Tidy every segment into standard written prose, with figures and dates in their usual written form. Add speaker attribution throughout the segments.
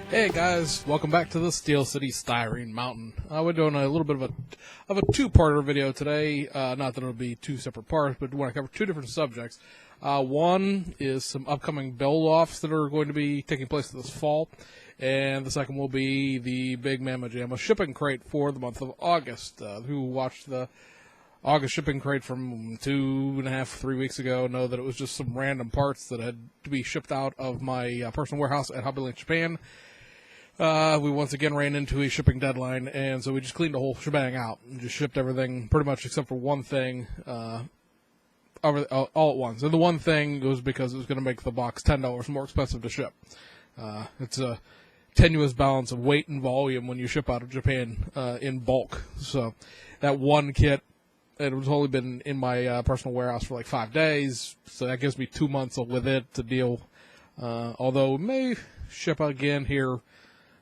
Speaker 1: Hey guys, welcome back to the Steel City Styrene Mountain. We're doing a little bit of a two-parter video today. Not that it'll be two separate parts, but we want to cover two different subjects. One is some upcoming build-offs that are going to be taking place this fall, and the second will be the Big Mama Jamma shipping crate for the month of August. Who watched the August shipping crate from 2.5, 3 weeks ago know that it was just some random parts that had to be shipped out of my personal warehouse at Hobby Link, Japan. We once again ran into a shipping deadline, and so we just cleaned the whole shebang out and just shipped everything pretty much except for one thing all at once. And the one thing was because it was going to make the box $10 more expensive to ship. It's a tenuous balance of weight and volume when you ship out of Japan in bulk. So that one kit, it was only been in my personal warehouse for like 5 days, so that gives me 2 months with it to deal. Although it may ship out again here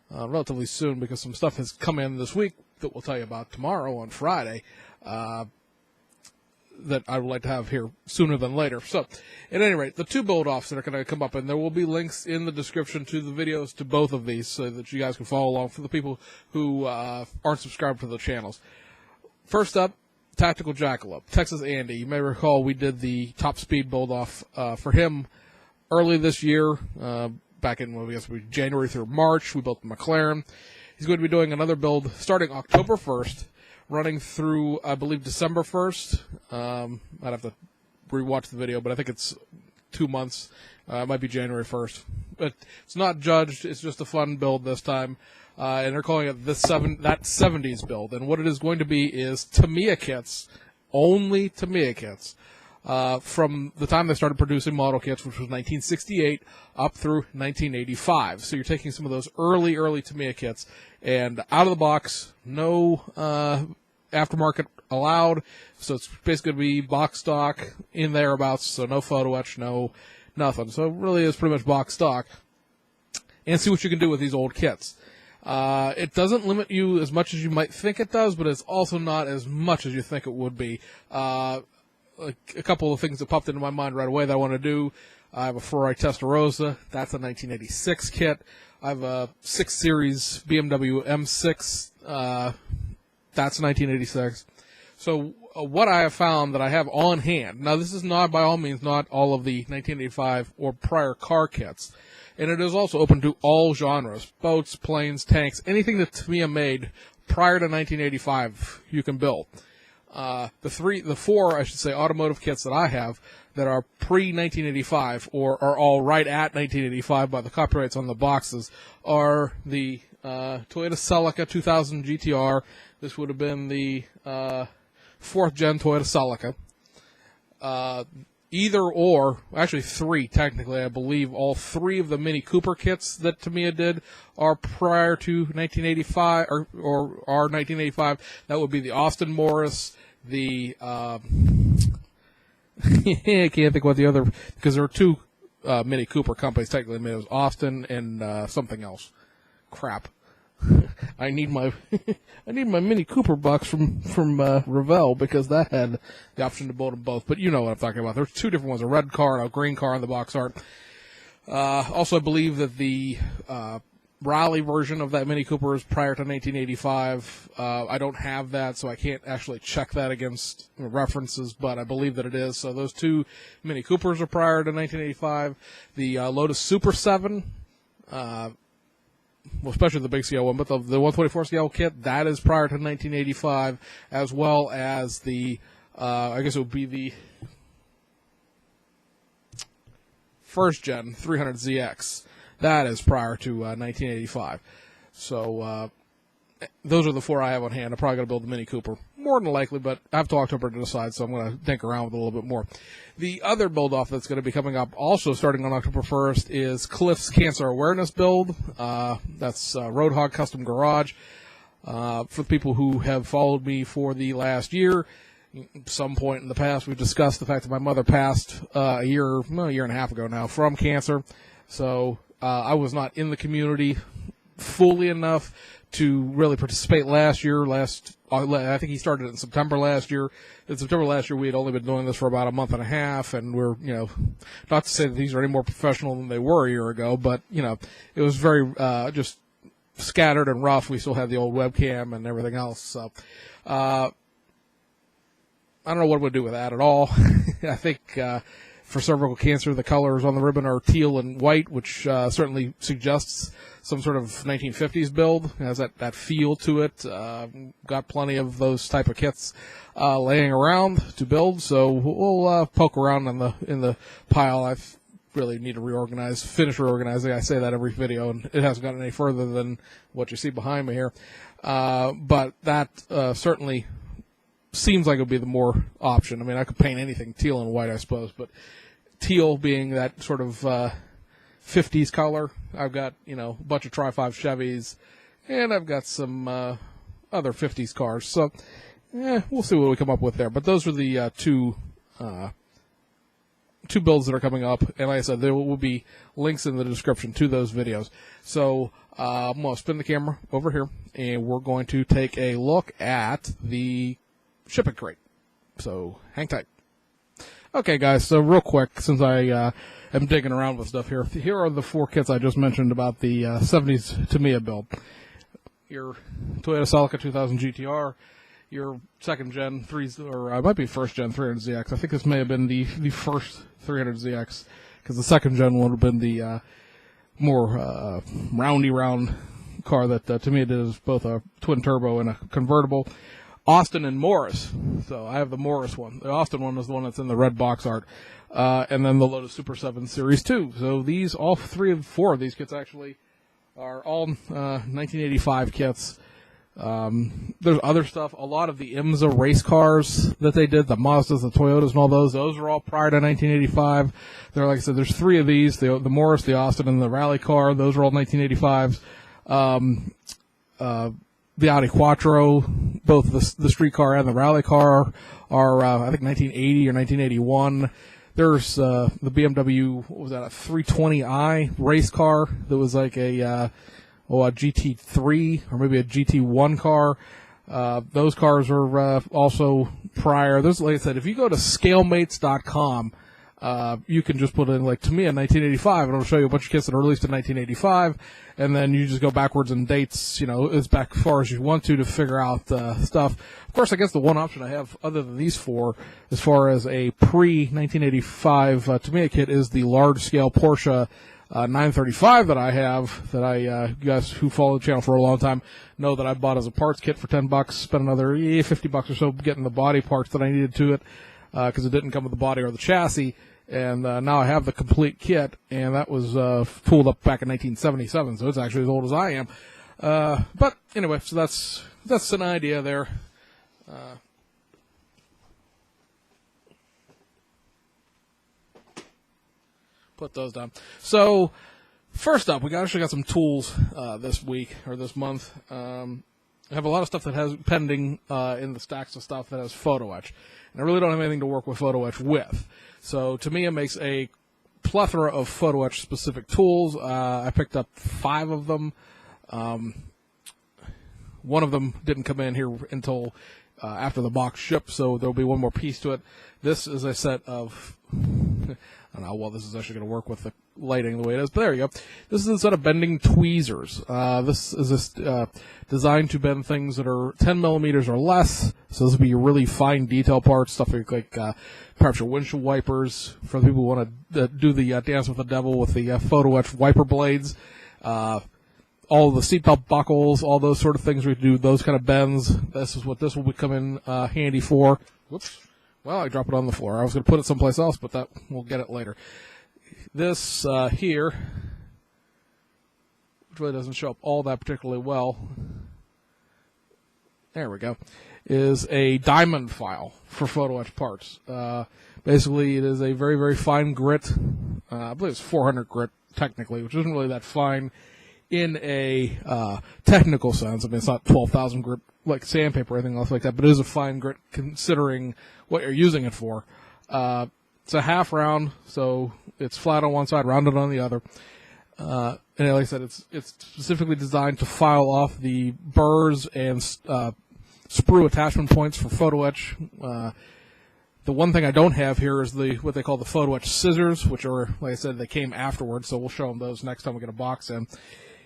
Speaker 1: relatively soon because some stuff has come in this week that we'll tell you about tomorrow on Friday that I would like to have here sooner than later. So, at any rate, the two build-offs that are going to come up, and there will be links in the description to the videos to both of these so that you guys can follow along for the people who aren't subscribed to the channels. First up, Tactical Jackalope, Texas Andy. You may recall we did the top speed build-off for him early this year, back in, well, I guess January through March. We built the McLaren. He's going to be doing another build starting October 1st, running through, I believe, December 1st. I'd have to rewatch the video, but I think it's 2 months. It might be January 1st. But it's not judged. It's just a fun build this time. And they're calling it that 70s build. And what it is going to be is Tamiya kits, only Tamiya kits. From the time they started producing model kits, which was 1968, up through 1985. So you're taking some of those early Tamiya kits, and out of the box, no aftermarket allowed. So it's basically going to be box stock in thereabouts, so no photo etch, no nothing. So it really is pretty much box stock. And see what you can do with these old kits. It doesn't limit you as much as you might think it does, but it's also not as much as you think it would be. A couple of things that popped into my mind right away that I want to do. I have a Ferrari Testarossa. That's a 1986 kit. I have a 6 Series BMW M6. That's 1986. So what I have found that I have on hand. Now, this is not, by all means, not all of the 1985 or prior car kits. And it is also open to all genres. Boats, planes, tanks, anything that Tamiya made prior to 1985, you can build. The four automotive kits that I have that are pre-1985 or are all right at 1985 by the copyrights on the boxes are the Toyota Celica 2000 GTR. This would have been the 4th gen Toyota Celica. Either or, actually 3 technically, I believe all 3 of the Mini Cooper kits that Tamiya did are prior to 1985 or are 1985. That would be the Austin Morris, the I can't think what the other, because there were 2 Mini Cooper companies technically made. It was Austin and something else. Crap. I need my Mini Cooper box from Revell because that had the option to build them both. But you know what I'm talking about. There's 2 different ones: a red car and a green car in the box art. Also, I believe that the Raleigh version of that Mini Cooper is prior to 1985. I don't have that, so I can't actually check that against references, but I believe that it is. So those 2 Mini Coopers are prior to 1985. The Lotus Super 7. Well, especially the big CL one, but the 124 CL kit, that is prior to 1985, as well as the, I guess it would be the 1st gen 300ZX. That is prior to 1985. So those are the 4 I have on hand. I'm probably going to build the Mini Cooper, more than likely, but I have to October to decide, so I'm going to think around with it a little bit more. The other build-off that's going to be coming up, also starting on October 1st, is Cliff's Cancer Awareness build. That's Roadhog Custom Garage. For the people who have followed me for the last year, at some point in the past, we've discussed the fact that my mother passed a year and a half ago now from cancer. So I was not in the community fully enough to really participate last year. I think he started in September last year. In September last year, we had only been doing this for about a month and a half, and we're, not to say that these are any more professional than they were a year ago, but, it was very just scattered and rough. We still had the old webcam and everything else. So I don't know what we'll do with that at all. I think for cervical cancer, the colors on the ribbon are teal and white, which certainly suggests some sort of 1950s build. It has that feel to it. Got plenty of those type of kits laying around to build, so we'll poke around in the pile. I really need to finish reorganizing. I say that every video, and it hasn't gotten any further than what you see behind me here. But that certainly seems like it would be the more option. I mean, I could paint anything teal and white, I suppose, but teal being that sort of 50s color. I've got, a bunch of Tri-5 Chevys, and I've got some other 50s cars. So, we'll see what we come up with there. But those are the two builds that are coming up. And like I said, there will be links in the description to those videos. So, I'm going to spin the camera over here, and we're going to take a look at the shipping crate. So, hang tight. Okay, guys, so real quick, since I am digging around with stuff here, here are the 4 kits I just mentioned about the 70s Tamiya build. Your Toyota Celica 2000 GTR, your second gen, or it might be first gen 300ZX. I think this may have been the first 300ZX, because the second gen would have been the more round car that Tamiya did as both a twin turbo and a convertible. Austin and Morris. So I have the Morris one. The Austin one is the one that's in the red box art. And then the Lotus Super 7 Series 2. So these, all 4 of these kits actually are all 1985 kits. There's other stuff. A lot of the IMSA race cars that they did, the Mazdas, the Toyotas, and all those are all prior to 1985. There, like I said, there's 3 of these, the Morris, the Austin, and the rally car. Those are all 1985s. The Audi Quattro, both the street car and the rally car, are I think 1980 or 1981. There's the BMW, what was that, a 320i race car that was like a GT3 or maybe a GT1 car. Those cars are also prior. There's, like I said, if you go to scalemates.com, you can just put in like Tamiya 1985, and it'll show you a bunch of kits that are released in 1985, and then you just go backwards in dates, as back as far as you want to figure out stuff. Of course, I guess the one option I have other than these 4, as far as a pre-1985 Tamiya kit, is the large-scale Porsche 935 that I have, that you guys who follow the channel for a long time know that I bought as a parts kit for $10, spent another $50 or so getting the body parts that I needed to it, because it didn't come with the body or the chassis. And now I have the complete kit, and that was pulled up back in 1977, so it's actually as old as I am. But anyway, so that's an idea there. Put those down. So first up, we actually got some tools this week or this month. I have a lot of stuff that has pending in the stacks of stuff that has photo etch, and I really don't have anything to work with photo etch with. So Tamiya makes a plethora of photo etch specific tools. I picked up 5 of them. One of them didn't come in here until after the box shipped, so there'll be one more piece to it. This is a set of, I don't know how well this is actually going to work with the lighting the way it is, but there you go. This is a set of bending tweezers. This is designed to bend things that are 10 millimeters or less. So this will be your really fine detail parts, stuff like perhaps your windshield wipers, for the people who want to do the dance with the devil with the photo etch wiper blades. All the seatbelt buckles, all those sort of things we do, those kind of bends. This is what this will come in handy for. Whoops. Well, I dropped it on the floor. I was going to put it someplace else, but we'll get it later. This here, which really doesn't show up all that particularly well, there we go, is a diamond file for photo etch parts. Basically, it is a very, very fine grit. I believe it's 400 grit, technically, which isn't really that fine in a technical sense. I mean, it's not 12,000 grit like sandpaper or anything else like that, but it is a fine grit considering what you're using it for. It's a half round, so it's flat on one side, rounded on the other. And like I said, it's specifically designed to file off the burrs and sprue attachment points for photo etch. The one thing I don't have here is what they call the photo etch scissors, which are, like I said, they came afterwards, so we'll show them those next time we get a box in.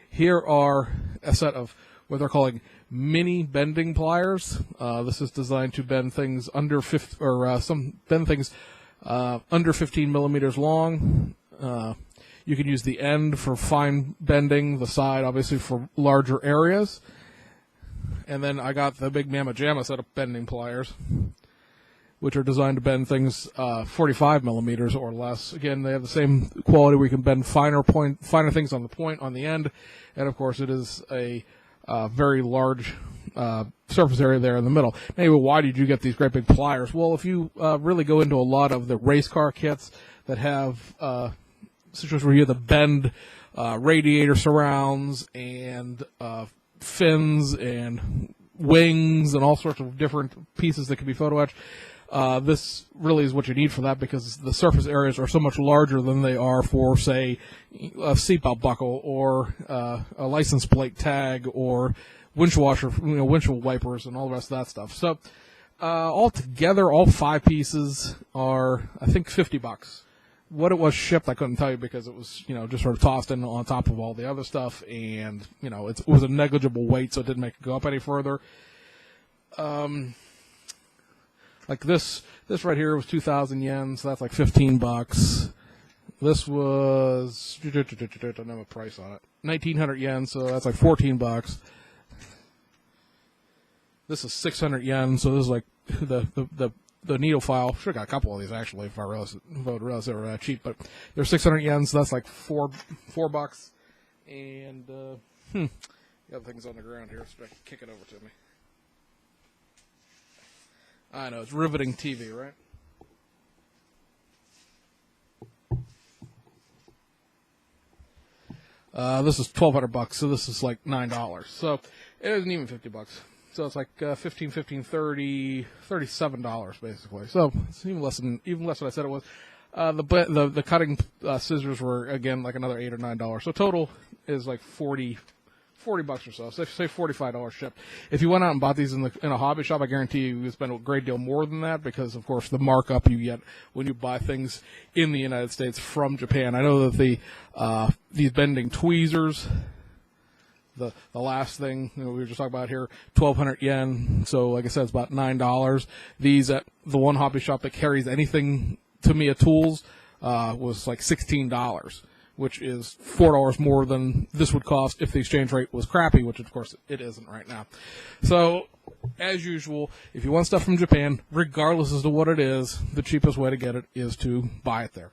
Speaker 1: Here are a set of what they're calling mini bending pliers. This is designed to bend things under 15 millimeters long. You can use the end for fine bending, the side obviously for larger areas. And then I got the big Mamma Jamma set of bending pliers, which are designed to bend things 45 millimeters or less. Again, they have the same quality where you can bend finer things on the point, on the end. And of course, it is a very large surface area there in the middle. Maybe why did you get these great big pliers? Well, if you really go into a lot of the race car kits that have situations where you have to bend radiator surrounds and fins and wings and all sorts of different pieces that can be photo etched, this really is what you need for that, because the surface areas are so much larger than they are for, say, a seatbelt buckle or a license plate tag or windshield wipers and all the rest of that stuff. So altogether, all 5 pieces are, I think, $50. What it was shipped, I couldn't tell you because it was, just sort of tossed in on top of all the other stuff, and, it was a negligible weight, so it didn't make it go up any further. Like this right here was 2,000 yen, so that's like $15. This was, I don't have a price on it, 1,900 yen, so that's like $14. This is 600 yen, so this is like the needle file. Should have got a couple of these actually if I realized they were cheap, but they're 600 yen, so that's like $4. And the other thing's on the ground here, so I can kick it over to me. I know, it's riveting TV, right? This is $1,200, so this is like $9. So it isn't even $50. So it's like $15, $37 basically. So it's even less than I said it was. The cutting scissors were again like another $8 or $9. So total is like $40 or so. So say $45 shipped. If you went out and bought these in a hobby shop, I guarantee you would spend a great deal more than that, because of course the markup you get when you buy things in the United States from Japan. I know that these bending tweezers, the last thing we were just talking about here, 1,200 yen. So like I said, it's about $9. These at the one hobby shop that carries anything Tamiya tools was like $16, which is $4 more than this would cost if the exchange rate was crappy, which of course it isn't right now. So as usual, if you want stuff from Japan, regardless as to what it is, the cheapest way to get it is to buy it there.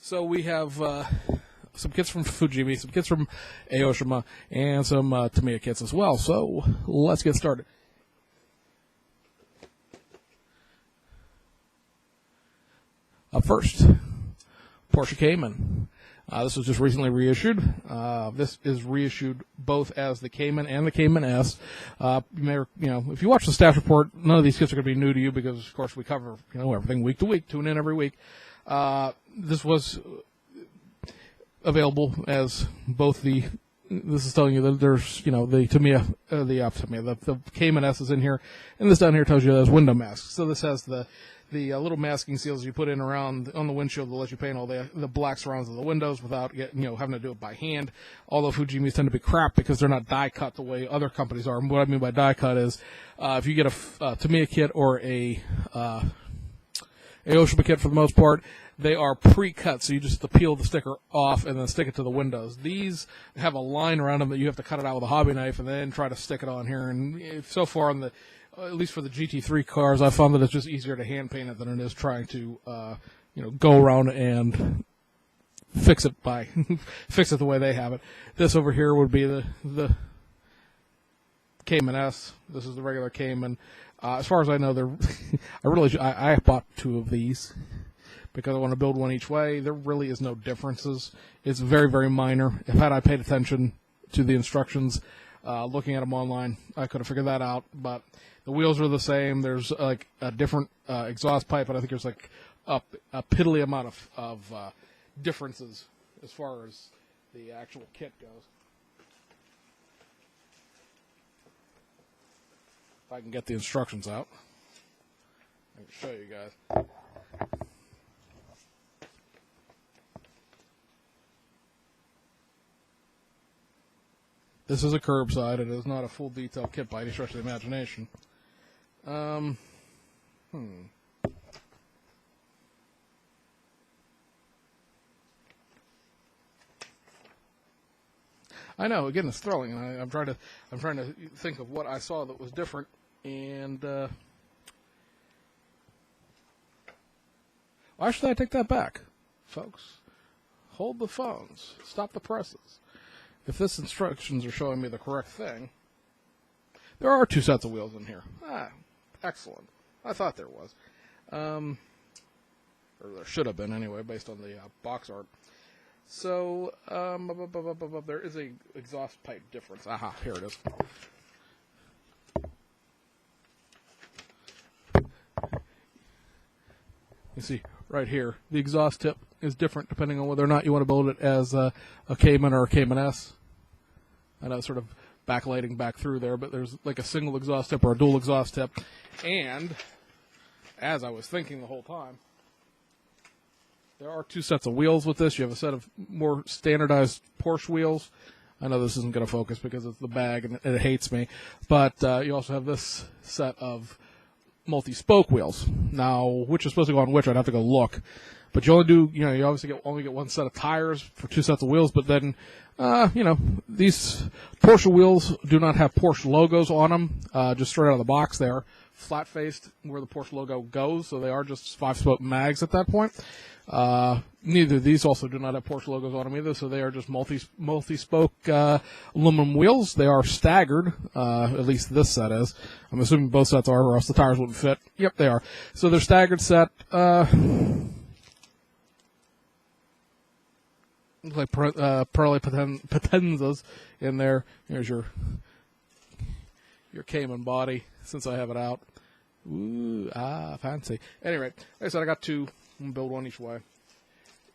Speaker 1: So we have some kits from Fujimi, some kits from Aoshima, and some Tamiya kits as well. So let's get started. Up first, Porsche Cayman. This was just recently reissued. This is reissued both as the Cayman and the Cayman S. If you watch the staff report, none of these kits are going to be new to you because, of course, we cover everything week to week. Tune in every week. This was available as both the. This is telling you that there's the Tamiya, the Cayman S is in here, and this down here tells you there's window masks. So this has the little masking seals you put in around on the windshield that let you paint all the black surrounds of the windows without having to do it by hand. Although Fujimis tend to be crap because they're not die cut the way other companies are. And what I mean by die cut is if you get a Tamiya kit or a Aoshima kit, for the most part, they are pre-cut, so you just have to peel the sticker off and then stick it to the windows. These have a line around them that you have to cut it out with a hobby knife and then try to stick it on here. And so far on at least for the GT3 cars, I found that it's just easier to hand paint it than it is trying to, go around and fix it fix it the way they have it. This over here would be the Cayman S. This is the regular Cayman. As far as I know, I bought 2 of these because I want to build one each way. There really is no differences. It's very, very minor. If I paid attention to the instructions, looking at them online, I could have figured that out. But the wheels are the same. There's like a different exhaust pipe, but I think there's like a piddly amount of differences as far as the actual kit goes. If I can get the instructions out, I can show you guys. This is a curbside. It is not a full detail kit by any stretch of the imagination. I know. Again, it's thrilling. I'm trying to think of what I saw that was different, and why should I take that back, folks? Hold the phones. Stop the presses. If this instructions are showing me the correct thing, there are 2 sets of wheels in here. Excellent. I thought there was. Or there should have been anyway, based on the box art. So, there is a exhaust pipe difference. Aha, here it is. You see, right here, the exhaust tip is different depending on whether or not you want to build it as a Cayman or a Cayman S. I know it's sort of backlighting back through there, but there's like a single exhaust tip or a dual exhaust tip. And, as I was thinking the whole time, there are 2 sets of wheels with this. You have a set of more standardized Porsche wheels. I know this isn't going to focus because it's the bag and it hates me. But you also have this set of multi-spoke wheels. Now, which is supposed to go on which, I'd have to go look. But you only do, you obviously only get 1 set of tires for 2 sets of wheels. But then, these Porsche wheels do not have Porsche logos on them. Just straight out of the box, they are flat-faced where the Porsche logo goes. So they are just 5-spoke mags at that point. Neither of these also do not have Porsche logos on them either, so they are just multi-spoke aluminum wheels. They are staggered, at least this set is. I'm assuming both sets are, or else the tires wouldn't fit. Yep, they are. So they're staggered set. Looks like pearly patenzas in there. Here's your Cayman body, since I have it out. Ooh, fancy. Anyway, like I said, I got 2. I'm going to build 1 each way.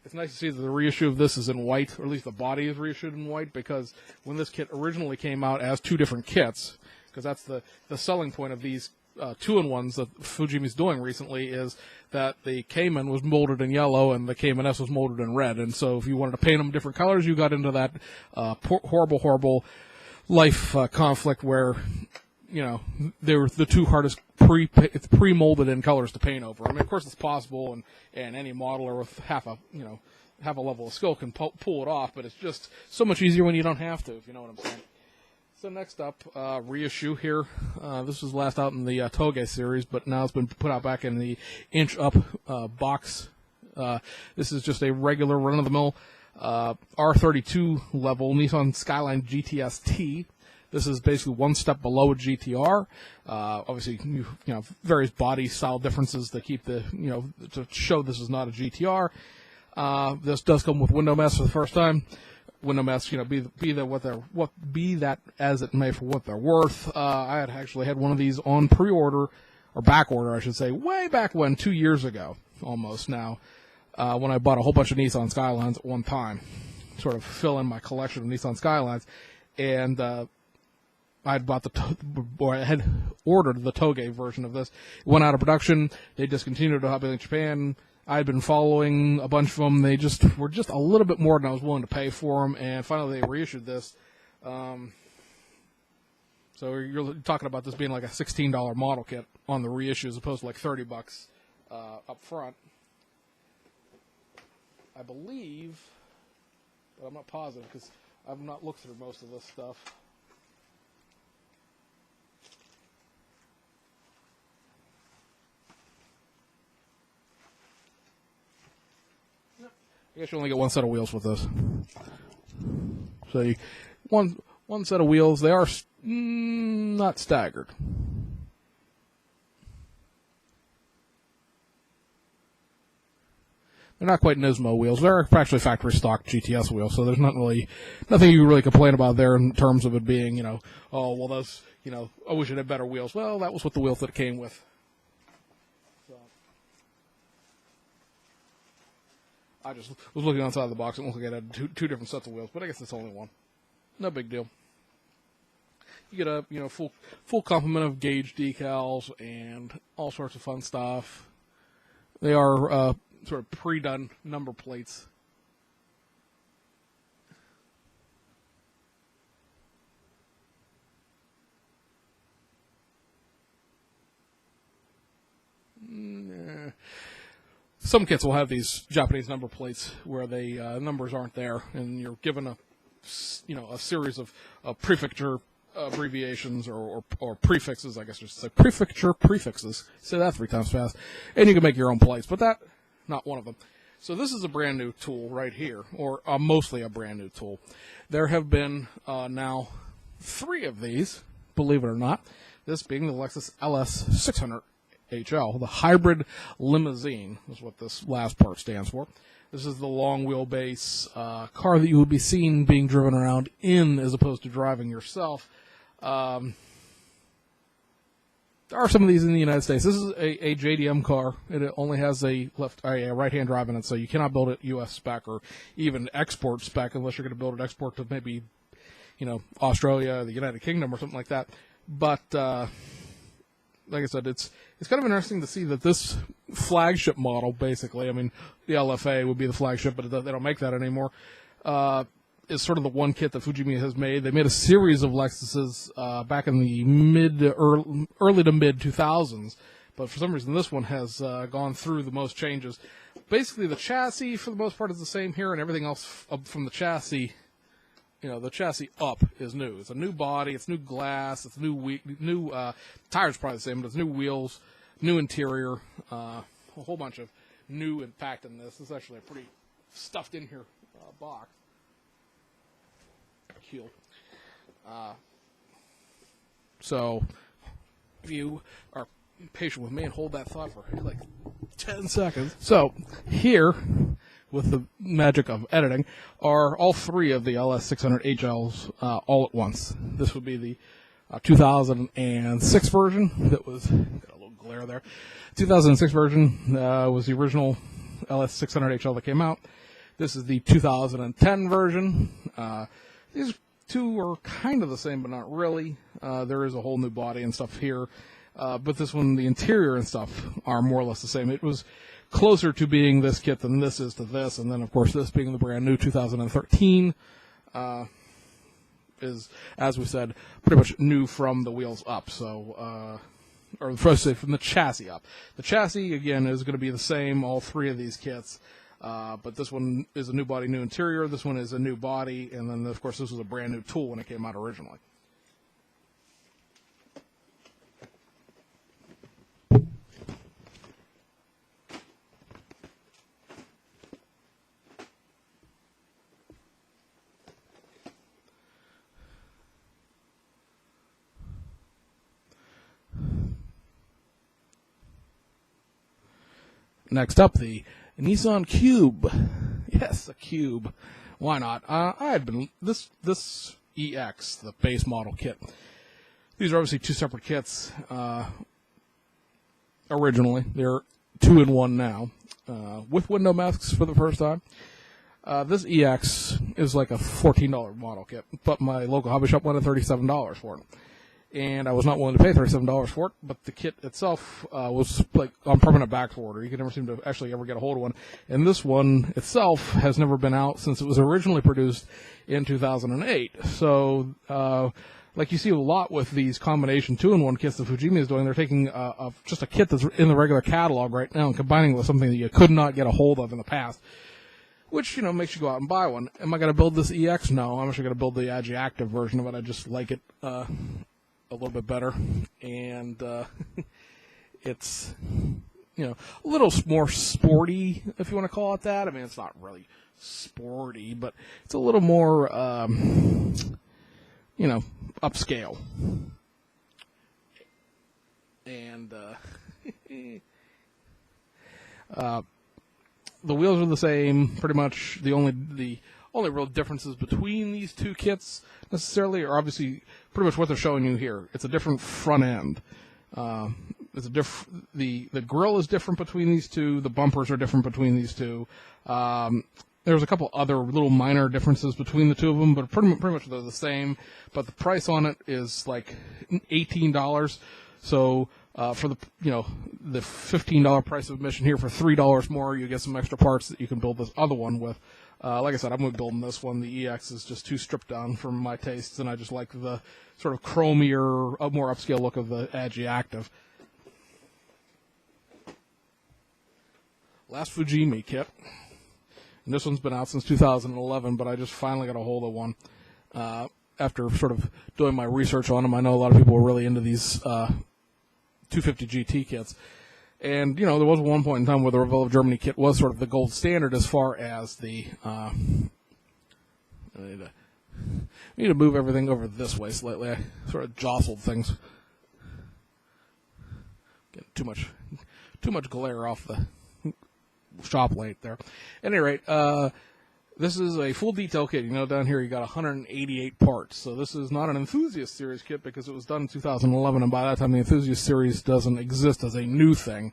Speaker 1: It's nice to see that the reissue of this is in white, or at least the body is reissued in white, because when this kit originally came out as 2 different kits, because that's the selling point of these 2-in-1s that Fujimi's doing recently, is that the Cayman was molded in yellow and the Cayman S was molded in red. And so if you wanted to paint them different colors, you got into that horrible life conflict where, they were the 2 hardest pre-molded in colors to paint over. I mean, of course, it's possible, and any modeler with half a level of skill can pull it off. But it's just so much easier when you don't have to, if you know what I'm saying. So next up, reissue here. This was last out in the Toge series, but now it's been put out back in the inch-up box. This is just a regular run-of-the-mill R32 level Nissan Skyline GTS T. This is basically 1 step below a GTR. Obviously, various body style differences to keep the, to show this is not a GTR. This does come with window mats for the first time. Window mats, be that as it may for what they're worth. I had actually had one of these on pre-order, or back order, I should say, way back when, 2 years ago, almost now, when I bought a whole bunch of Nissan Skylines at one time, sort of fill in my collection of Nissan Skylines, and I had ordered the Toge version of this. It went out of production. They discontinued it in Japan. I had been following a bunch of them. They just were just a little bit more than I was willing to pay for them, and finally they reissued this. So you're talking about this being like a $16 model kit on the reissue as opposed to like $30 up front. I believe, but I'm not positive because I've not looked through most of this stuff. I guess you only get 1 set of wheels with this. So one set of wheels. They are not staggered. They're not quite Nismo wheels. They're actually factory stock GTS wheels, so there's nothing you really complain about there in terms of it being, oh, well, those, I wish it had better wheels. Well, that was what the wheels that it came with. I just was looking outside the box and looked like it had two different sets of wheels, but I guess it's only one. No big deal. You get a full complement of gauge decals and all sorts of fun stuff. They are sort of pre-done number plates. Some kits will have these Japanese number plates where they numbers aren't there, and you're given a series of prefecture abbreviations or prefixes. I guess I should say prefecture prefixes. Say that 3 times fast, and you can make your own plates. But that, not one of them. So this is a brand new tool right here, or mostly a brand new tool. There have been now 3 of these, believe it or not. This being the Lexus LS 600 HL, the hybrid limousine is what this last part stands for. This is the long wheelbase car that you would be seen being driven around in as opposed to driving yourself. There are some of these in the United States. This is a JDM car. It only has a right-hand drive in it, so you cannot build it U.S. spec or even export spec unless you're going to build it export to maybe, Australia, the United Kingdom, or something like that. But like I said, it's kind of interesting to see that this flagship model, basically, I mean, the LFA would be the flagship, but they don't make that anymore, is sort of the one kit that Fujimi has made. They made a series of Lexuses back in the early to mid 2000s, but for some reason this one has gone through the most changes. Basically, the chassis, for the most part, is the same here, and everything else from the chassis, the chassis up is new. It's a new body, it's new glass, it's new tires, probably the same, but it's new wheels, new interior, a whole bunch of new impact in this. This is actually a pretty stuffed in here box. Cool. So, if you are patient with me and hold that thought for like 10 seconds. So, here, with the magic of editing, are all 3 of the LS600 HLs all at once. This would be the 2006 version. That was, got a little glare there. 2006 version was the original LS600 HL that came out. This is the 2010 version. These 2 are kind of the same, but not really. There is a whole new body and stuff here. But this one, the interior and stuff are more or less the same. It was closer to being this kit than this is to this, and then of course this being the brand new 2013 is, as we said, pretty much new from the wheels up. So, or first say from the chassis up. The chassis again is going to be the same, all 3 of these kits, but this one is a new body, new interior. This one is a new body, and then of course this was a brand new tool when it came out originally. Next up, the Nissan Cube. Yes, a Cube. Why not? I had been this EX, the base model kit. These are obviously 2 separate kits. Originally, they're 2 in 1 now, with window masks for the first time. This EX is like a $14 model kit, but my local hobby shop went at $37 for it. And I was not willing to pay $37 for it, but the kit itself was like on permanent back order. You could never seem to actually ever get a hold of one. And this one itself has never been out since it was originally produced in 2008. So, like you see a lot with these combination 2-in-1 kits that Fujimi is doing, they're taking just a kit that's in the regular catalog right now and combining it with something that you could not get a hold of in the past, which, makes you go out and buy one. Am I going to build this EX? No, I'm actually going to build the Agi-Active version of it. I just like it a little bit better, and it's a little more sporty, if you want to call it that. I mean, it's not really sporty, but it's a little more upscale, and the wheels are the same pretty much. The only real differences between these 2 kits necessarily are obviously pretty much what they're showing you here. It's a different front end. There's the grille is different between these two. The bumpers are different between these two. There's a couple other little minor differences between the two of them, but pretty much they're the same. But the price on it is like $18. So for the the $15 price of admission here, for $3 more, you get some extra parts that you can build this other one with. Like I said, I'm going to be building this one. The EX is just too stripped down for my tastes, and I just like the sort of chromier, more upscale look of the Agi Active. Last Fujimi kit. And this one's been out since 2011, but I just finally got a hold of one. After sort of doing my research on them, I know a lot of people were really into these 250 GT kits. And, there was one point in time where the Revell of Germany kit was sort of the gold standard as far as the... I need to move everything over this way slightly. I sort of jostled things. Getting too much glare off the shop light there. At any rate, this is a full detail kit. Down here you got 188 parts. So this is not an Enthusiast Series kit because it was done in 2011, and by that time the Enthusiast Series doesn't exist as a new thing.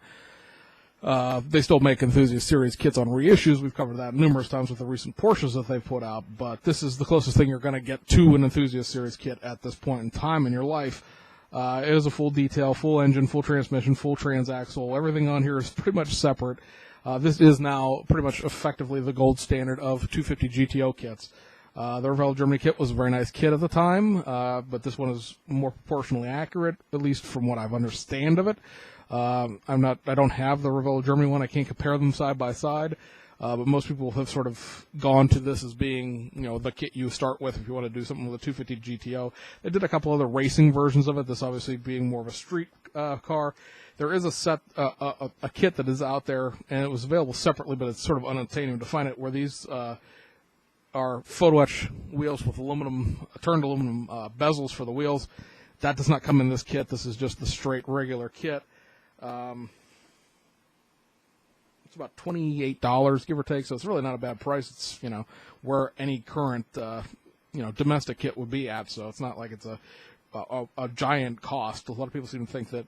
Speaker 1: They still make Enthusiast Series kits on reissues. We've covered that numerous times with the recent Porsches that they've put out, but this is the closest thing you're going to get to an Enthusiast Series kit at this point in time in your life. It is a full detail, full engine, full transmission, full transaxle. Everything on here is pretty much separate. This is now pretty much effectively the gold standard of 250 GTO kits. The Revell Germany kit was a very nice kit at the time, but this one is more proportionally accurate, at least from what I've understand of it. I don't have the Revell Germany one. I can't compare them side by side. But most people have sort of gone to this as being, the kit you start with if you want to do something with a 250 GTO. They did a couple other racing versions of it, this obviously being more of a street car. There is a kit that is out there, and it was available separately, but it's sort of unattainable to find it, where these are photo etch wheels with turned aluminum bezels for the wheels. That does not come in this kit. This is just the straight regular kit. It's about $28, give or take, so it's really not a bad price. It's, where any current, domestic kit would be at, so it's not like it's a giant cost. A lot of people seem to think that,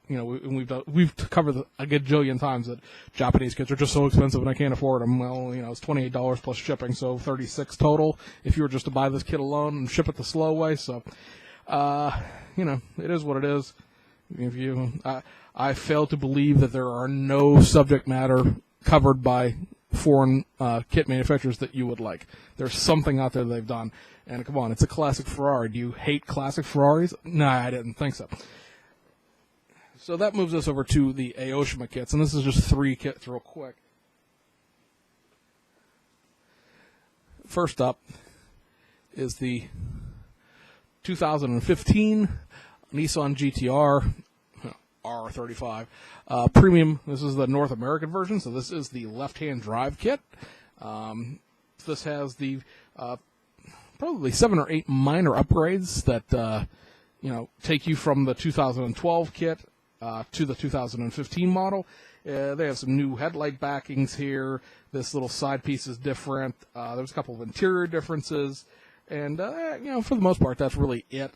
Speaker 1: we've covered a gajillion times that Japanese kits are just so expensive and I can't afford them. Well, it's $28 plus shipping, so $36 total if you were just to buy this kit alone and ship it the slow way. So, it is what it is. I fail to believe that there are no subject matter covered by foreign kit manufacturers that you would like. There's something out there they've done. And come on, it's a classic Ferrari. Do you hate classic Ferraris? No, I didn't think so. So that moves us over to the Aoshima kits, and this is just 3 kits real quick. First up is the 2015 Nissan GTR R35 Premium. This is the North American version, so this is the left-hand drive kit. This has the probably 7 or 8 minor upgrades that take you from the 2012 kit to the 2015 model. They have some new headlight backings here. This little side piece is different. There's a couple of interior differences, and for the most part, that's really it.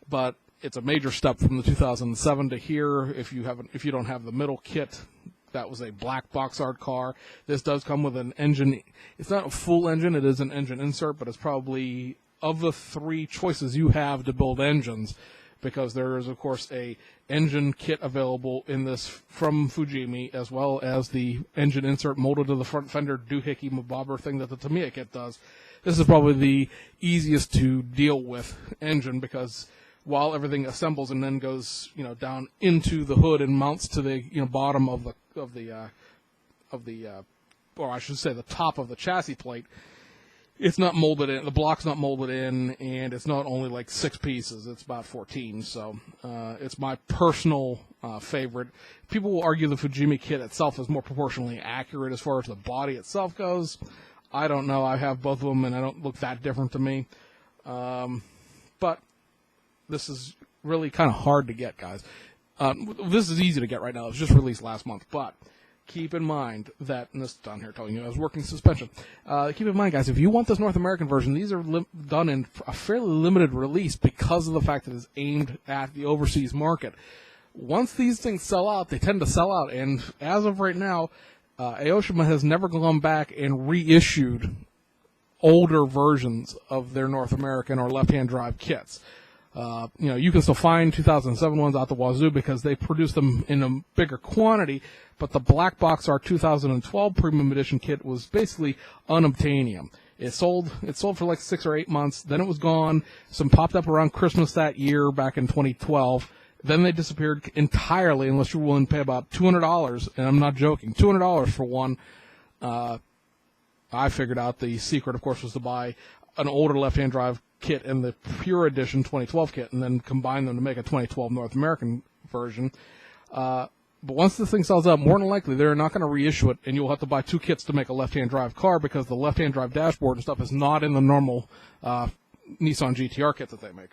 Speaker 1: But it's a major step from the 2007 to here. If you don't have the middle kit, that was a black box art car. This does come with an engine. It's not a full engine. It is an engine insert, but it's probably of the 3 choices you have to build engines, because there is, of course, a engine kit available in this from Fujimi, as well as the engine insert molded to the front fender doohickey mabobber thing that the Tamiya kit does. This is probably the easiest to deal with engine, because while everything assembles and then goes, down into the hood and mounts to the, bottom of the, or I should say the top of the chassis plate, it's not molded in. The block's not molded in, and it's not only like 6 pieces. It's about 14. So it's my personal favorite. People will argue the Fujimi kit itself is more proportionally accurate as far as the body itself goes. I don't know. I have both of them, and I don't look that different to me. But this is really kind of hard to get, guys. This is easy to get right now. It was just released last month. But keep in mind that, and this is down here telling you I was working suspension. Keep in mind, guys, if you want this North American version, these are done in a fairly limited release because of the fact that it's aimed at the overseas market. once these things sell out, they tend to sell out. And as of right now, Aoshima has never gone back and reissued older versions of their North American or left-hand drive kits. You can still find 2007 ones out the wazoo because they produce them in a bigger quantity, but the Black Box R 2012 Premium Edition kit was basically unobtainium. It sold for like 6 or 8 months, then it was gone. Some popped up around Christmas that year back in 2012. Then they disappeared entirely unless you were willing to pay about $200, and I'm not joking, $200 for one. I figured out the secret, of course, was to buy an older left-hand drive kit and the Pure Edition 2012 kit and then combine them to make a 2012 North American version. But once this thing sells out, more than likely they're not going to reissue it, and you'll have to buy 2 kits to make a left-hand drive car because the left-hand drive dashboard and stuff is not in the normal Nissan GTR kit that they make.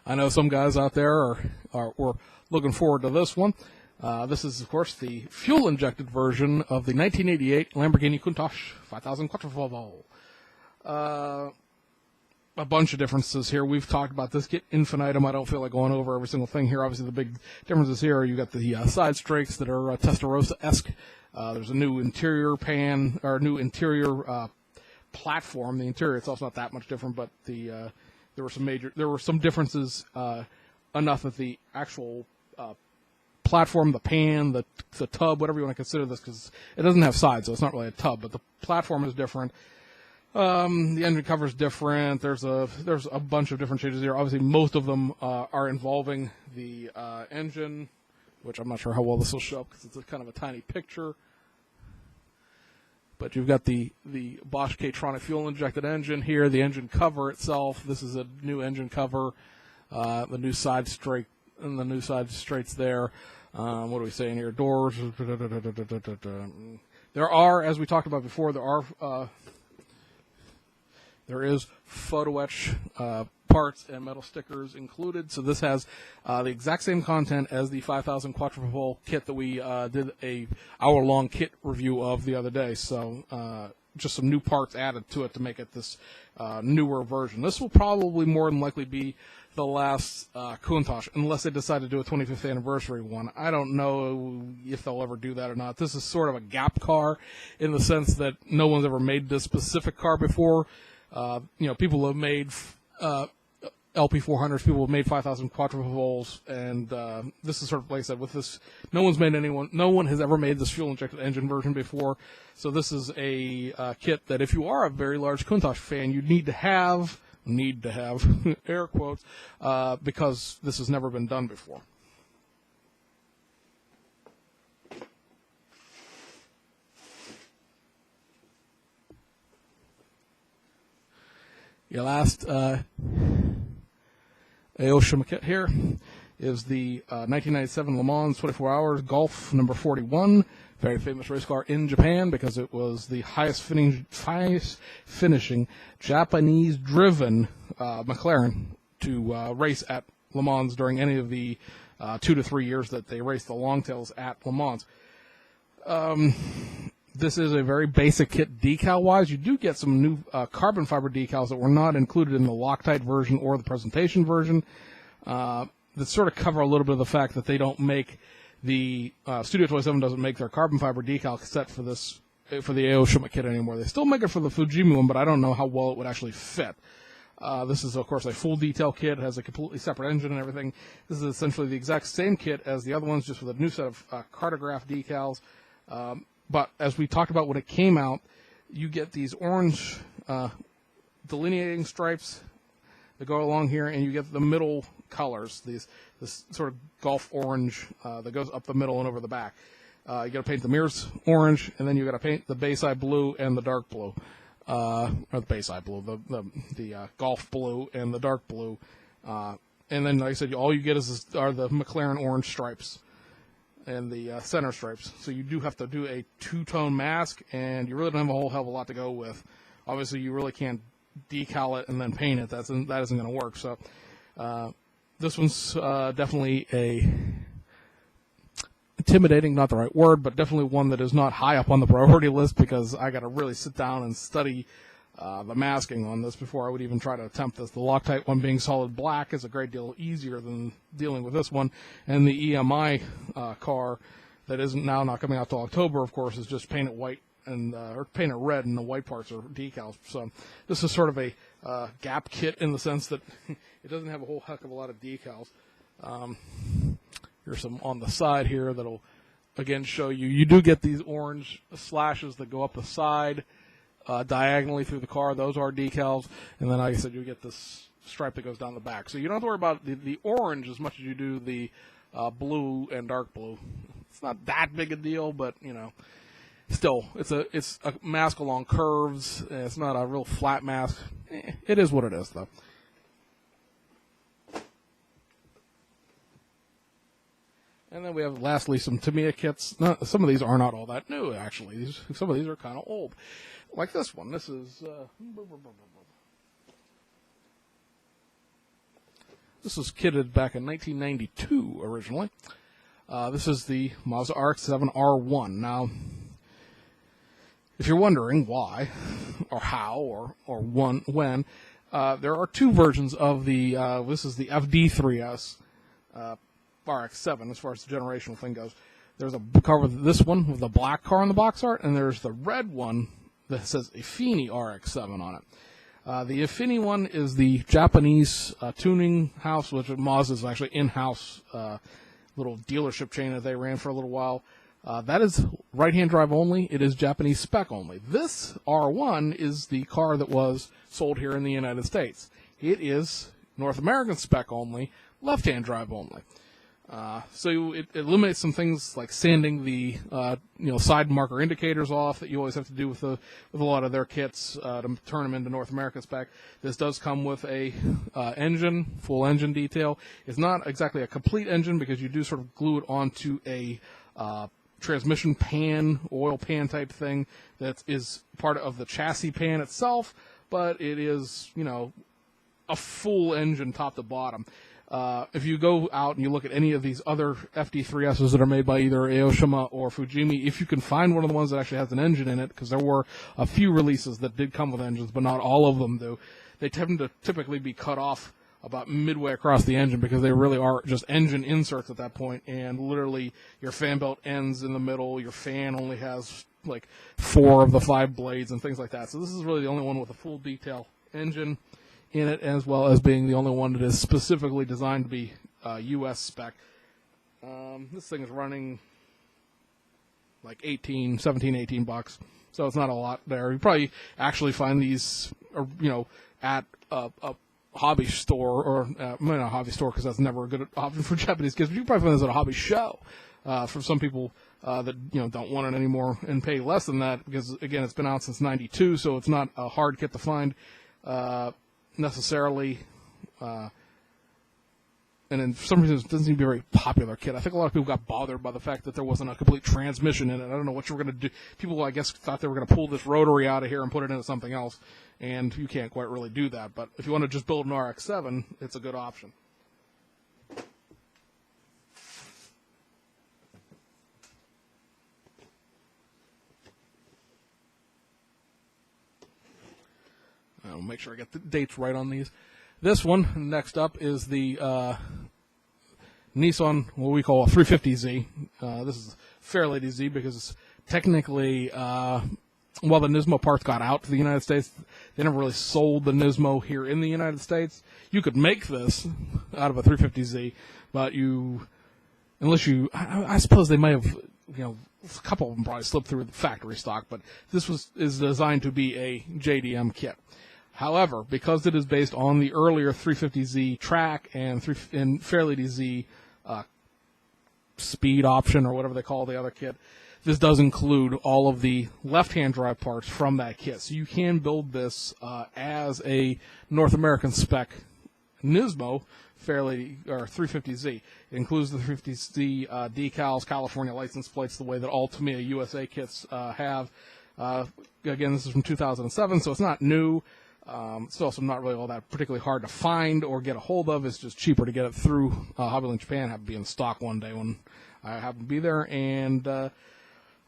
Speaker 1: I know some guys out there were looking forward to this one. This is, of course, the fuel-injected version of the 1988 Lamborghini Countach 5000 Quattrofoglio. A bunch of differences here. We've talked about this kit infinitum. I don't feel like going over every single thing here. Obviously, the big differences here are you got the side strakes that are Testarossa-esque. There's a new interior platform. The interior itself's not that much different, but there were some differences enough that the actual platform, the pan, the tub, whatever you want to consider this, because it doesn't have sides, so it's not really a tub, but the platform is different. The engine cover is different. There's a bunch of different changes here. Obviously, most of them are involving the engine, which I'm not sure how well this will show up because it's kind of a tiny picture. But you've got the Bosch K-Tronic fuel-injected engine here, the engine cover itself. This is a new engine cover, the new side straight, and the new side straights there. What are we saying here? Doors. There are, as we talked about before, there is photo etch parts and metal stickers included. So this has the exact same content as the 5000 Quattrofoglio kit that we did a hour-long kit review of the other day. So just some new parts added to it to make it this newer version. This will probably more than likely be the last Countach, unless they decide to do a 25th anniversary one. I don't know if they'll ever do that or not. This is sort of a gap car in the sense that no one's ever made this specific car before. People have made LP400s, people have made 5000 Quattrofoglios, and this is sort of, like I said, with this, no one has ever made this fuel-injected engine version before, so this is a kit that if you are a very large Countach fan, you need to have, air quotes, because this has never been done before. Your last Aoshima kit here is the 1997 Le Mans 24 Hours Golf number 41, very famous race car in Japan because it was the highest finishing Japanese-driven McLaren to race at Le Mans during any of the 2 to 3 years that they raced the longtails at Le Mans. This is a very basic kit decal-wise. You do get some new carbon fiber decals that were not included in the Loctite version or the presentation version that sort of cover a little bit of the fact that they don't make the Studio 27 doesn't make their carbon fiber decal set for the Aoshima kit anymore. They still make it for the Fujimi one, but I don't know how well it would actually fit. This is, of course, a full detail kit. It has a completely separate engine and everything. This is essentially the exact same kit as the other ones, just with a new set of cartograph decals. But as we talked about when it came out, you get these orange delineating stripes that go along here, and you get the middle colors, this sort of golf orange that goes up the middle and over the back. You got to paint the mirrors orange, and then you got to paint the Bayside blue and the dark blue, or the Bayside blue, the golf blue and the dark blue, and then, like I said, all you get are the McLaren orange stripes and the center stripes. So you do have to do a two-tone mask, and you really don't have a whole hell of a lot to go with. Obviously, you really can't decal it and then paint it. That isn't going to work. So this one's definitely a intimidating, not the right word, but definitely one that is not high up on the priority list because I got to really sit down and study the masking on this before I would even try to attempt this. The Loctite one being solid black is a great deal easier than dealing with this one. And the EMI car that isn't now not coming out till October, of course, is just painted white and or painted red, and the white parts are decals. So this is sort of a gap kit in the sense that it doesn't have a whole heck of a lot of decals. Here's some on the side here that'll again show you. You do get these orange slashes that go up the side diagonally through the car. Those are decals. And then, like I said, you get this stripe that goes down the back. So you don't have to worry about the orange as much as you do the blue and dark blue. It's not that big a deal, but, you know, still, it's a mask along curves. It's not a real flat mask. It is what it is, though. And then we have, lastly, some Tamiya kits. Some of these are not all that new, actually. Some of these are kind of old. Like this one. This is... this was kitted back in 1992, originally. This is the Mazda RX7 R1. Now, if you're wondering why, or how, or when, there are two versions of the, this is the FD3S RX7, as far as the generational thing goes. There's a car with this one, with the black car on the box art, and there's the red one that says Affini RX7 on it. The Affini one is the Japanese tuning house, which Mazda is actually in-house little dealership chain that they ran for a little while. That is right-hand drive only. It is Japanese spec only. This R1 is the car that was sold here in the United States. It is North American spec only, left-hand drive only. So it eliminates some things like sanding the side marker indicators off that you always have to do with a lot of their kits to turn them into North American spec. This does come with a full engine detail. It's not exactly a complete engine because you do sort of glue it onto a transmission pan, oil pan type thing that is part of the chassis pan itself, but it is, a full engine top to bottom. If you go out and you look at any of these other FD3Ss that are made by either Aoshima or Fujimi, if you can find one of the ones that actually has an engine in it, because there were a few releases that did come with engines, but not all of them do, they tend to typically be cut off about midway across the engine because they really are just engine inserts at that point, and literally your fan belt ends in the middle, your fan only has like 4 of the 5 blades and things like that. So this is really the only one with a full detail engine in it, as well as being the only one that is specifically designed to be U.S. spec. This thing is running like 17, 18 bucks, so it's not a lot there. You probably actually find these, at a hobby store, or not a hobby store because that's never a good option for Japanese kids, but you can probably find this at a hobby show for some people that don't want it anymore and pay less than that because, again, it's been out since '92, so it's not a hard kit to find necessarily, and then for some reason it doesn't seem to be a very popular kit. I think a lot of people got bothered by the fact that there wasn't a complete transmission in it. I don't know what you were going to do. People, I guess, thought they were going to pull this rotary out of here and put it into something else, and you can't quite really do that. But if you want to just build an RX-7, it's a good option. I'll make sure I get the dates right on these. This one, next up, is the Nissan, what we call a 350Z. This is Fairlady Z because it's technically, while the Nismo parts got out to the United States, they never really sold the Nismo here in the United States. You could make this out of a 350Z, but I suppose they might have, a couple of them probably slipped through the factory stock, but this is designed to be a JDM kit. However, because it is based on the earlier 350Z track and Fairlady Z speed option, or whatever they call the other kit, this does include all of the left-hand drive parts from that kit. So you can build this as a North American spec Nismo Fairlady or 350Z. It includes the 350Z decals, California license plates, the way that all Tamiya USA kits have. Again, this is from 2007, so it's not new. It's also not really all that particularly hard to find or get a hold of. It's just cheaper to get it through Hobbyland Japan. Happened to be in stock one day when I happened to be there, and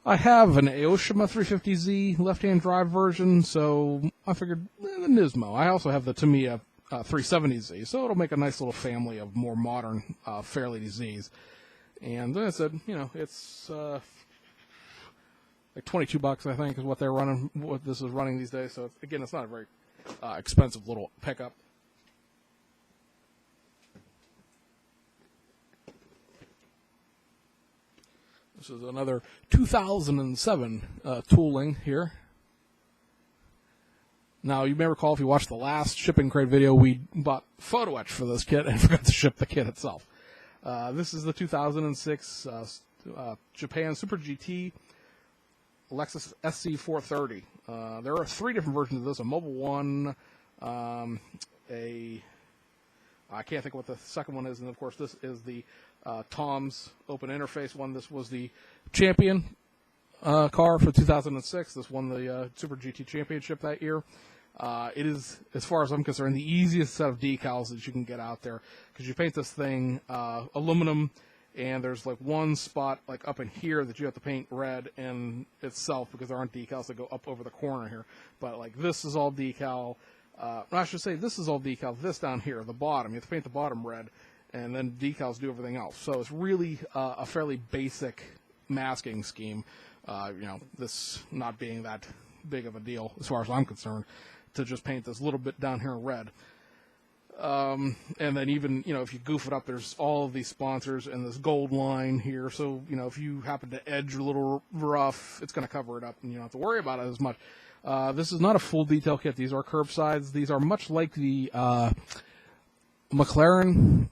Speaker 1: I have an Aoshima 350Z left-hand drive version, so I figured the Nismo. I also have the Tamiya 370Z, so it'll make a nice little family of more modern Fairlady Zs. And then I said, you know, it's like $22, I think, is what they're running. What this is running these days. So again, it's not a very expensive little pickup. This is another 2007 tooling here. Now, you may recall if you watched the last shipping crate video, we bought photo etch for this kit and forgot to ship the kit itself. This is the 2006 Japan Super GT Lexus SC 430. There are 3 different versions of this: a mobile one, I can't think of what the second one is, and of course this is the Tom's open interface one. This was the champion car for 2006. This won the Super GT Championship that year. It is, as far as I'm concerned, the easiest set of decals that you can get out there, because you paint this thing aluminum, and there's like one spot like up in here that you have to paint red in itself, because there aren't decals that go up over the corner here. But like this is all decal. I should say this is all decal. This down here, the bottom, you have to paint the bottom red, and then decals do everything else. So it's really a fairly basic masking scheme. You know, this not being that big of a deal as far as I'm concerned, to just paint this little bit down here in red. And then even, you know, if you goof it up, there's all of these sponsors and this gold line here. So, you know, if you happen to edge a little rough, it's going to cover it up and you don't have to worry about it as much. This is not a full detail kit. These are curbsides. These are much like the McLaren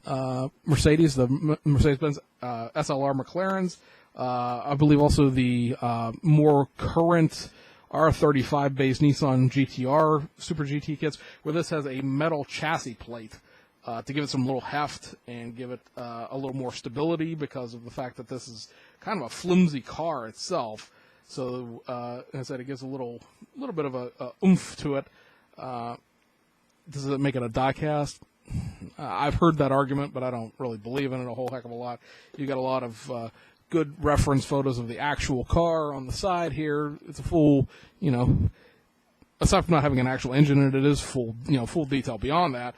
Speaker 1: Mercedes, the Mercedes-Benz SLR McLarens. I believe also the more current R35-based Nissan GTR Super GT kits, where this has a metal chassis plate to give it some little heft and give it a little more stability, because of the fact that this is kind of a flimsy car itself. So, as I said, it gives a little bit of a oomph to it. Does it make it a die-cast? I've heard that argument, but I don't really believe in it a whole heck of a lot. You got a lot of good reference photos of the actual car on the side here. It's a full, you know, aside from not having an actual engine in it, it is full, you know, full detail beyond that.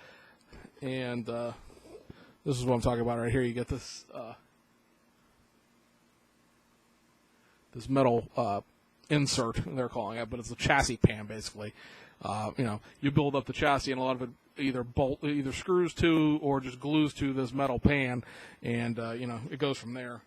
Speaker 1: And this is what I'm talking about right here. You get this this metal insert, they're calling it, but it's a chassis pan basically. You know, you build up the chassis, and a lot of it either screws to or just glues to this metal pan, and you know, it goes from there.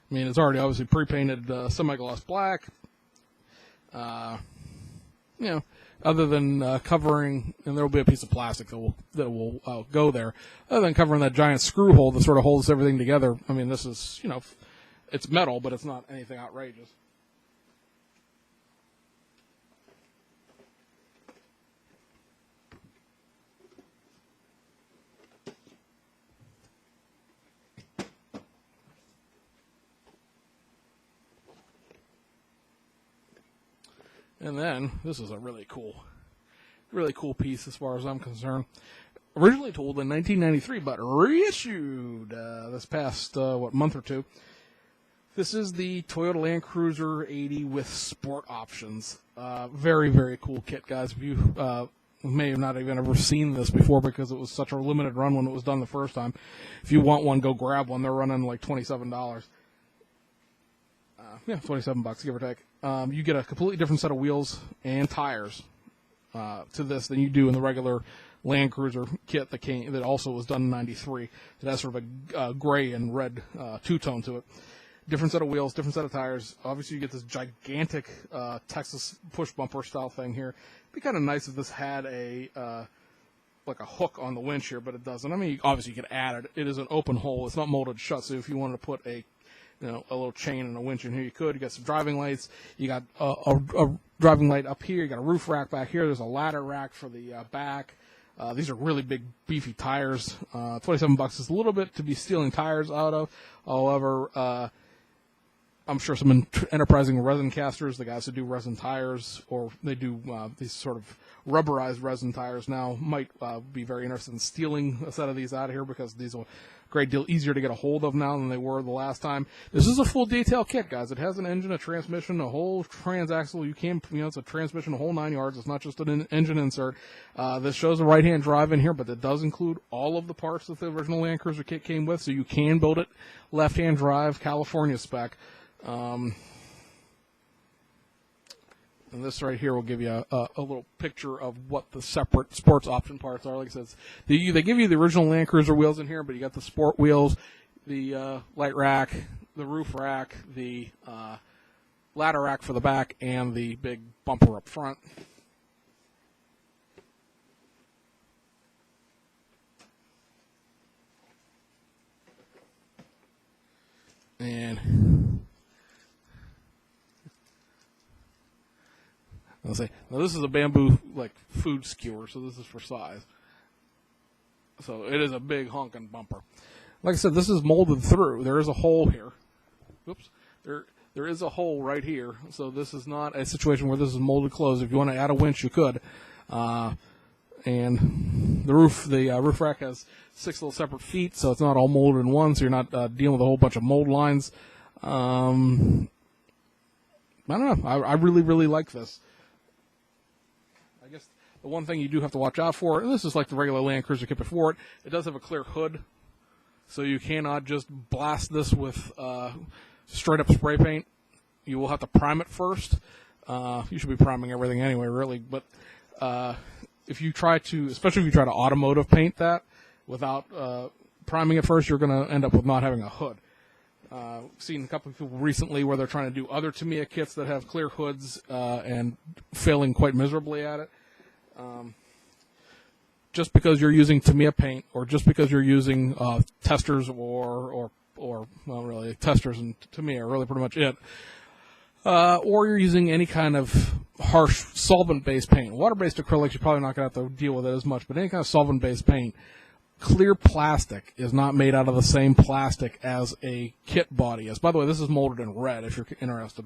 Speaker 1: I mean, it's already obviously pre-painted semi-gloss black. You know, other than covering, and there will be a piece of plastic that will go there. Other than covering that giant screw hole that sort of holds everything together. I mean, this is, you know, it's metal, but it's not anything outrageous. And then, this is a really cool piece as far as I'm concerned. Originally tooled in 1993, but reissued this past, month or two. This is the Toyota Land Cruiser 80 with sport options. Very, very cool kit, guys. If you may have not even ever seen this before, because it was such a limited run when it was done the first time. If you want one, go grab one. They're running like $27. Yeah, $27, give or take. You get a completely different set of wheels and tires to this than you do in the regular Land Cruiser kit that also was done in '93. It has sort of a gray and red two-tone to it. Different set of wheels, different set of tires. Obviously, you get this gigantic Texas push bumper style thing here. It'd be kind of nice if this had like a hook on the winch here, but it doesn't. I mean, obviously you could add it. It is an open hole. It's not molded shut, so if you wanted to put a little chain and a winch in here, you could. You got some driving lights. You got a driving light up here. You got a roof rack back here. There's a ladder rack for the back. These are really big, beefy tires. $27 is a little bit to be stealing tires out of. However, I'm sure some enterprising resin casters, the guys who do resin tires, or they do these sort of rubberized resin tires now, might be very interested in stealing a set of these out of here, because these are a great deal easier to get a hold of now than they were the last time. This is a full detail kit, guys. It has an engine, a transmission, a whole transaxle. It's a transmission, a whole 9 yards. It's not just an engine insert. This shows a right-hand drive in here, but it does include all of the parts that the original Land Cruiser kit came with, so you can build it left-hand drive, California spec. And this right here will give you a little picture of what the separate sports option parts are. Like I said, they give you the original Land Cruiser wheels in here, but you got the sport wheels, the light rack, the roof rack, the ladder rack for the back, and the big bumper up front. And I'll say, now this is a bamboo like food skewer, so this is for size. So it is a big honking bumper. Like I said, this is molded through. There is a hole here. Whoops. There is a hole right here. So this is not a situation where this is molded closed. If you want to add a winch, you could. And the roof rack has 6 little separate feet, so it's not all molded in one, so you're not dealing with a whole bunch of mold lines. I don't know. I really, really like this. I guess the one thing you do have to watch out for, and this is like the regular Land Cruiser kit before it, it does have a clear hood, so you cannot just blast this with straight-up spray paint. You will have to prime it first. You should be priming everything anyway, really, but if you try to, especially if you try to automotive paint that without priming it first, you're going to end up with not having a hood. I've seen a couple of people recently where they're trying to do other Tamiya kits that have clear hoods and failing quite miserably at it. Just because you're using Tamiya paint, or just because you're using testers or well, really testers and Tamiya are really pretty much it. Or you're using any kind of harsh solvent-based paint. Water-based acrylics, you're probably not going to have to deal with it as much, but any kind of solvent-based paint, clear plastic is not made out of the same plastic as a kit body is. By the way, this is molded in red, if you're interested.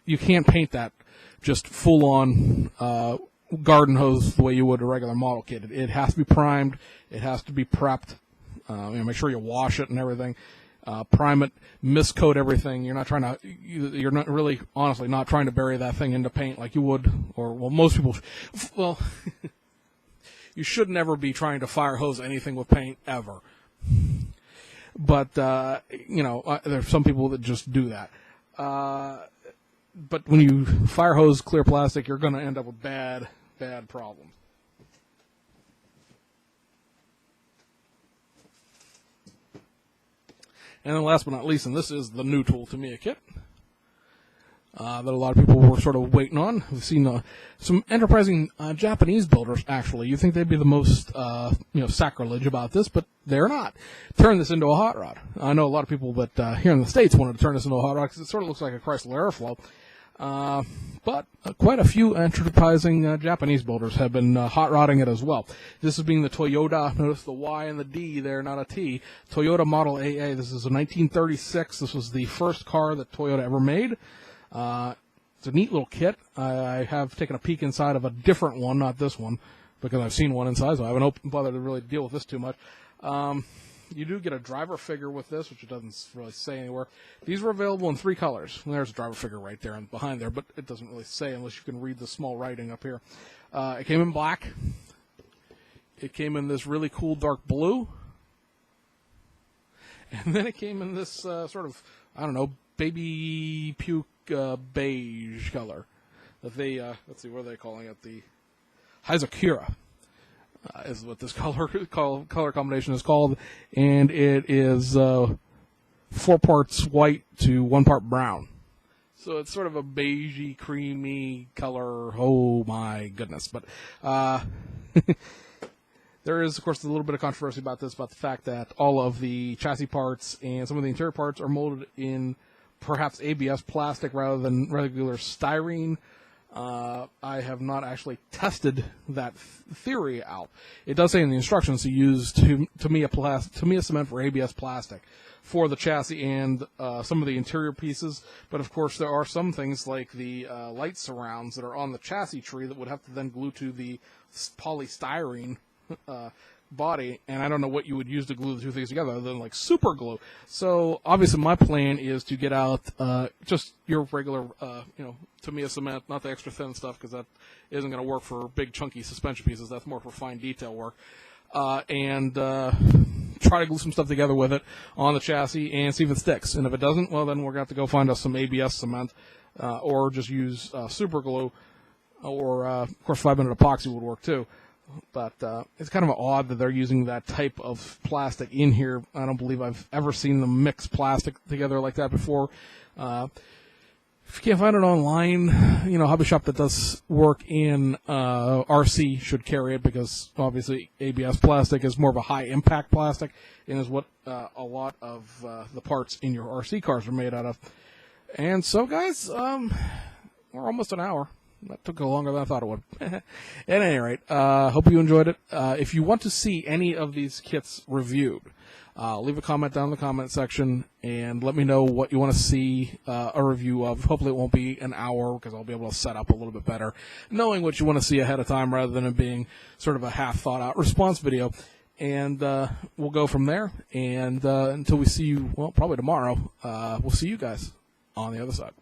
Speaker 1: You can't paint that just full-on garden hose the way you would a regular model kit. It has to be primed. It has to be prepped. Make sure you wash it and everything. Prime it, miscoat everything. You're not really, honestly, not trying to bury that thing into paint like you would, or, well, most people, well, you should never be trying to fire hose anything with paint, ever. But, there's some people that just do that. But when you fire hose clear plastic, you're going to end up with bad problems. And then last but not least, and this is the new tool Tamiya kit that a lot of people were sort of waiting on. We've seen some enterprising Japanese builders, actually. You think they'd be the most sacrilege about this, but they're not. Turn this into a hot rod. I know a lot of people that here in the States wanted to turn this into a hot rod because it sort of looks like a Chrysler Airflow. But quite a few enterprising Japanese builders have been hot rodding it as well. This is being the Toyota, notice the Y and the D there, not a T, Toyota Model AA. This is a 1936. This was the first car that Toyota ever made. It's a neat little kit. I have taken a peek inside of a different one, not this one, because I've seen one inside, so I haven't bothered to really deal with this too much. You do get a driver figure with this, which it doesn't really say anywhere. These were available in 3 colors. And there's a driver figure right there and behind there, but it doesn't really say unless you can read the small writing up here. It came in black. It came in this really cool dark blue. And then it came in this sort of, baby puke beige color. That they, let's see, what are they calling it? The Hazakura. Is what this color combination is called, and it is 4 parts white to 1 part brown. So it's sort of a beigey, creamy color. Oh my goodness! But there is, of course, a little bit of controversy about this, about the fact that all of the chassis parts and some of the interior parts are molded in perhaps ABS plastic rather than regular styrene. I have not actually tested that theory out. It does say in the instructions to use Tamiya cement for ABS plastic for the chassis and some of the interior pieces. But of course, there are some things like the light surrounds that are on the chassis tree that would have to then glue to the polystyrene body, and I don't know what you would use to glue the two things together other than like super glue. So obviously my plan is to get out just your regular Tamiya cement, not the extra thin stuff, because that isn't going to work for big chunky suspension pieces. That's more for fine detail work, and try to glue some stuff together with it on the chassis and see if it sticks. And if it doesn't, well, then we're going to have to go find us some ABS cement or just use super glue, or of course 5-minute epoxy would work too. But it's kind of odd that they're using that type of plastic in here. I don't believe I've ever seen them mix plastic together like that before. If you can't find it online, hobby shop that does work in RC should carry it, because obviously ABS plastic is more of a high impact plastic and is what a lot of the parts in your RC cars are made out of. And so, guys, we're almost an hour. That took longer than I thought it would. At any rate, hope you enjoyed it. If you want to see any of these kits reviewed, leave a comment down in the comment section and let me know what you want to see a review of. Hopefully it won't be an hour, because I'll be able to set up a little bit better, knowing what you want to see ahead of time rather than it being sort of a half-thought-out response video. And we'll go from there. And until we see you, well, probably tomorrow, we'll see you guys on the other side.